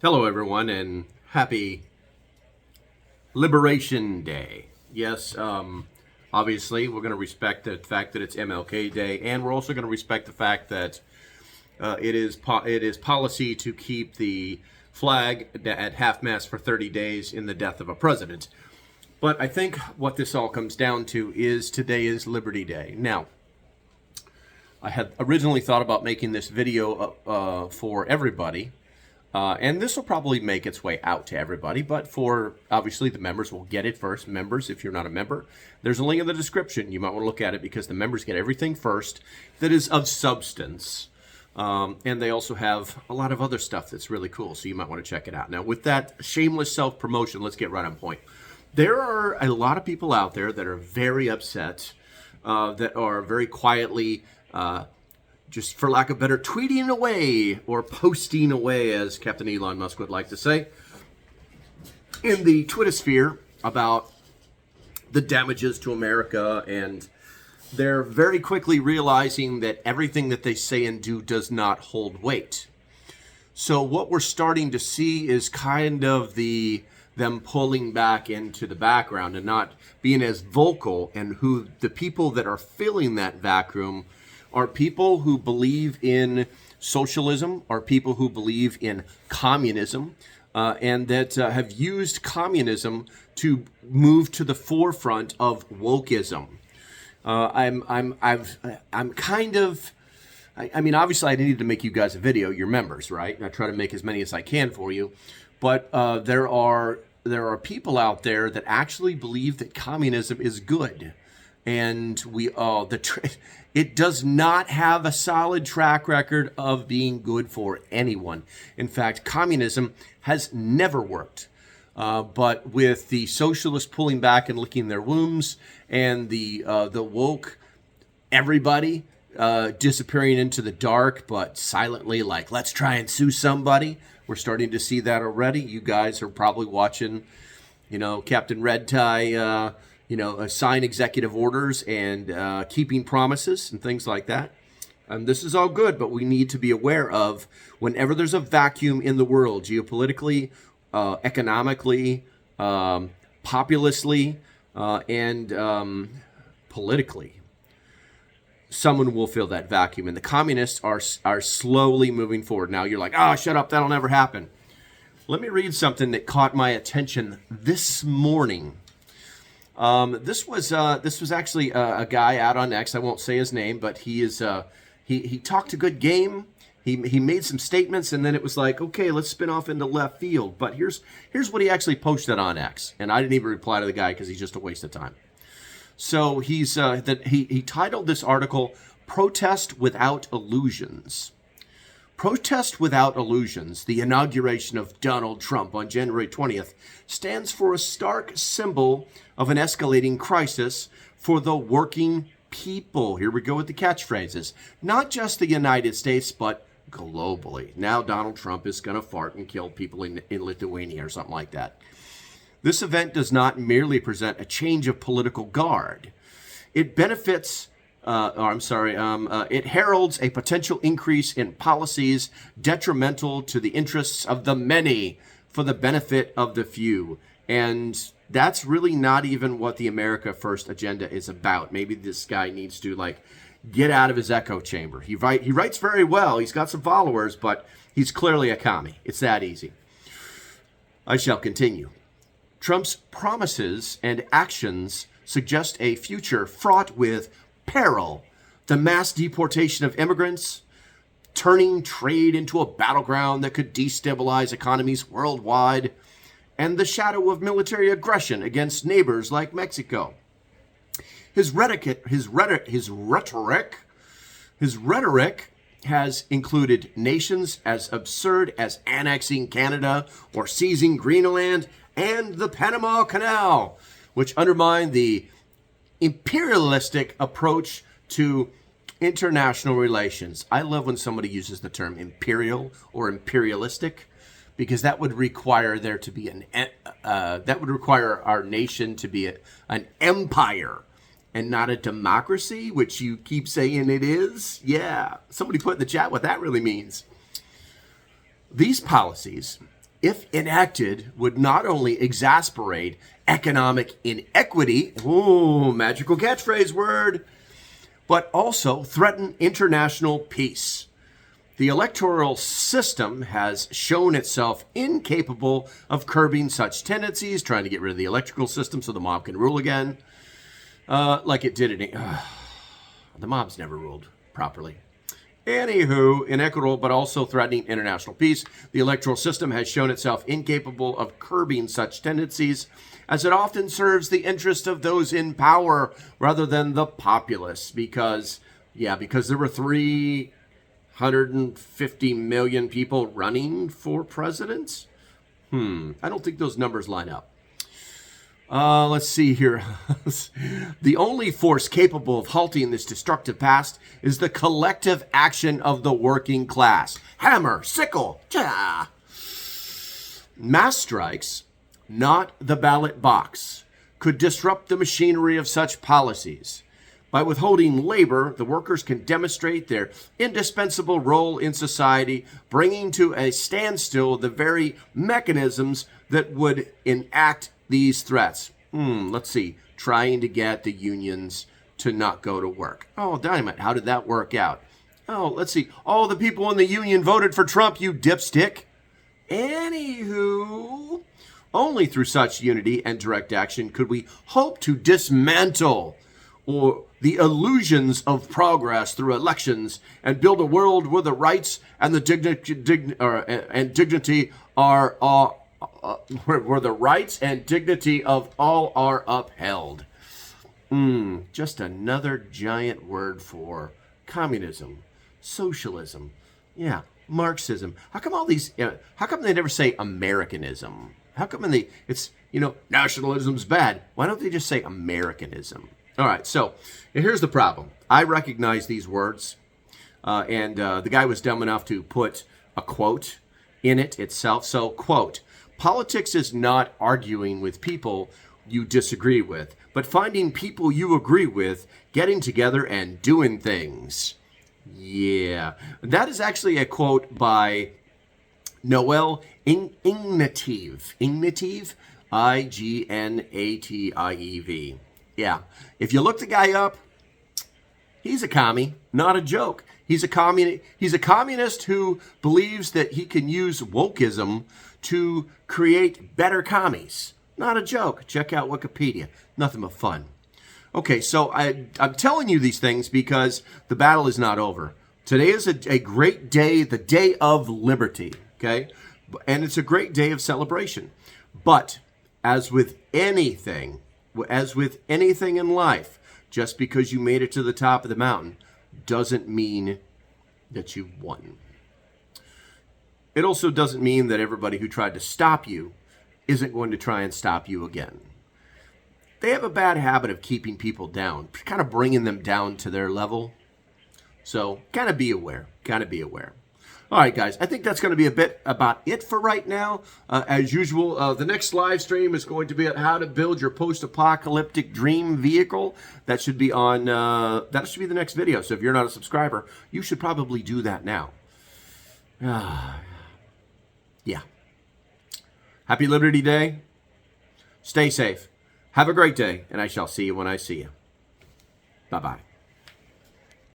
Hello, everyone, and happy Liberation Day. Yes, obviously, we're going to respect the fact that it's MLK Day, and we're also going to respect the fact that it is policy to keep the flag at half-mast for 30 days in the death of a president. But I think what this all comes down to is today is Liberty Day. Now, I had originally thought about making this video for everybody, and this will probably make its way out to everybody, but for, obviously, the members will get it first. Members, if you're not a member, there's a link in the description. You might want to look at it because the members get everything first that is of substance. And they also have a lot of other stuff that's really cool, so you might want to check it out. Now, with that shameless self-promotion, let's get right on point. There are a lot of people out there that are very upset, that are very quietly just for lack of better, tweeting away or posting away, as Captain Elon Musk would like to say, in the Twitter sphere about the damages to America, and they're very quickly realizing that everything that they say and do does not hold weight. So what we're starting to see is kind of them pulling back into the background and not being as vocal, and who the people that are filling that vacuum are people who believe in socialism, are people who believe in communism, and that have used communism to move to the forefront of wokeism. I mean, obviously, I needed to make you guys a video. You're members, right? And I try to make as many as I can for you, but there are people out there that actually believe that communism is good. And it does not have a solid track record of being good for anyone. In fact, communism has never worked. But with the socialists pulling back and licking their wounds, and the woke everybody disappearing into the dark, but silently, like, let's try and sue somebody. We're starting to see that already. You guys are probably watching, Captain Red Tie, sign executive orders and keeping promises and things like that. And this is all good, but we need to be aware of whenever there's a vacuum in the world, geopolitically, economically, populously, and politically, someone will fill that vacuum. And the communists are slowly moving forward. Now you're like, shut up, that'll never happen. Let me read something that caught my attention this morning. This was actually a guy out on X. I won't say his name, but he talked a good game. He made some statements, and then it was like, okay, let's spin off into left field. But here's what he actually posted on X, and I didn't even reply to the guy because he's just a waste of time. So he titled this article "Protest Without Illusions." Protest Without Illusions, the inauguration of Donald Trump on January 20th, stands for a stark symbol of an escalating crisis for the working people. Here we go with the catchphrases. Not just the United States, but globally. Now Donald Trump is going to fart and kill people in Lithuania or something like that. This event does not merely present a change of political guard. It it heralds a potential increase in policies detrimental to the interests of the many for the benefit of the few. And that's really not even what the America First agenda is about. Maybe this guy needs to, get out of his echo chamber. He writes very well. He's got some followers, but he's clearly a commie. It's that easy. I shall continue. Trump's promises and actions suggest a future fraught with peril, the mass deportation of immigrants, turning trade into a battleground that could destabilize economies worldwide, and the shadow of military aggression against neighbors like Mexico. His rhetoric has included nations as absurd as annexing Canada or seizing Greenland and the Panama Canal, which undermine the imperialistic approach to international relations. I love when somebody uses the term imperial or imperialistic, because that would require there to be that would require our nation to be an empire and not a democracy, which you keep saying it is. Yeah, somebody put in the chat what that really means. These policies if enacted, would not only exasperate economic inequity, ooh, magical catchphrase word, but also threaten international peace. The electoral system has shown itself incapable of curbing such tendencies, trying to get rid of the electoral system so the mob can rule again, like it did in... the mob's never ruled properly. Anywho, inequitable but also threatening international peace, the electoral system has shown itself incapable of curbing such tendencies, as it often serves the interest of those in power rather than the populace. Because there were 350 million people running for president. I don't think those numbers line up. Let's see here. The only force capable of halting this destructive past is the collective action of the working class. Hammer, sickle, cha! Mass strikes, not the ballot box, could disrupt the machinery of such policies. By withholding labor, the workers can demonstrate their indispensable role in society, bringing to a standstill the very mechanisms that would enact these threats. Let's see. Trying to get the unions to not go to work. Oh, dynamite. How did that work out? Oh, let's see. All the people in the union voted for Trump, you dipstick. Anywho, only through such unity and direct action could we hope to dismantle the illusions of progress through elections and build a world where the rights and the dignity are where the rights and dignity of all are upheld. Just another giant word for communism, socialism, Marxism. How come all these? How come they never say Americanism? How come nationalism's bad? Why don't they just say Americanism? All right, so here's the problem. I recognize these words, and the guy was dumb enough to put a quote in it itself. So, quote, politics is not arguing with people you disagree with, but finding people you agree with, getting together and doing things. Yeah, that is actually a quote by Noel Ignative. Ignative? Ignative. Yeah, if you look the guy up, he's a commie, not a joke. He's a communist who believes that he can use wokeism to create better commies. Not a joke. Check out Wikipedia. Nothing but fun. Okay, so I'm telling you these things because the battle is not over. Today is a great day, the day of liberty, okay? And it's a great day of celebration. But as with anything in life, just because you made it to the top of the mountain doesn't mean that you won. It also doesn't mean that everybody who tried to stop you isn't going to try and stop you again. They have a bad habit of keeping people down, kind of bringing them down to their level. So kind of be aware. All right, guys, I think that's going to be a bit about it for right now. As usual, the next live stream is going to be on how to build your post-apocalyptic dream vehicle. That should be on. That should be the next video. So if you're not a subscriber, you should probably do that now. Yeah. Happy Liberty Day. Stay safe. Have a great day, and I shall see you when I see you. Bye-bye.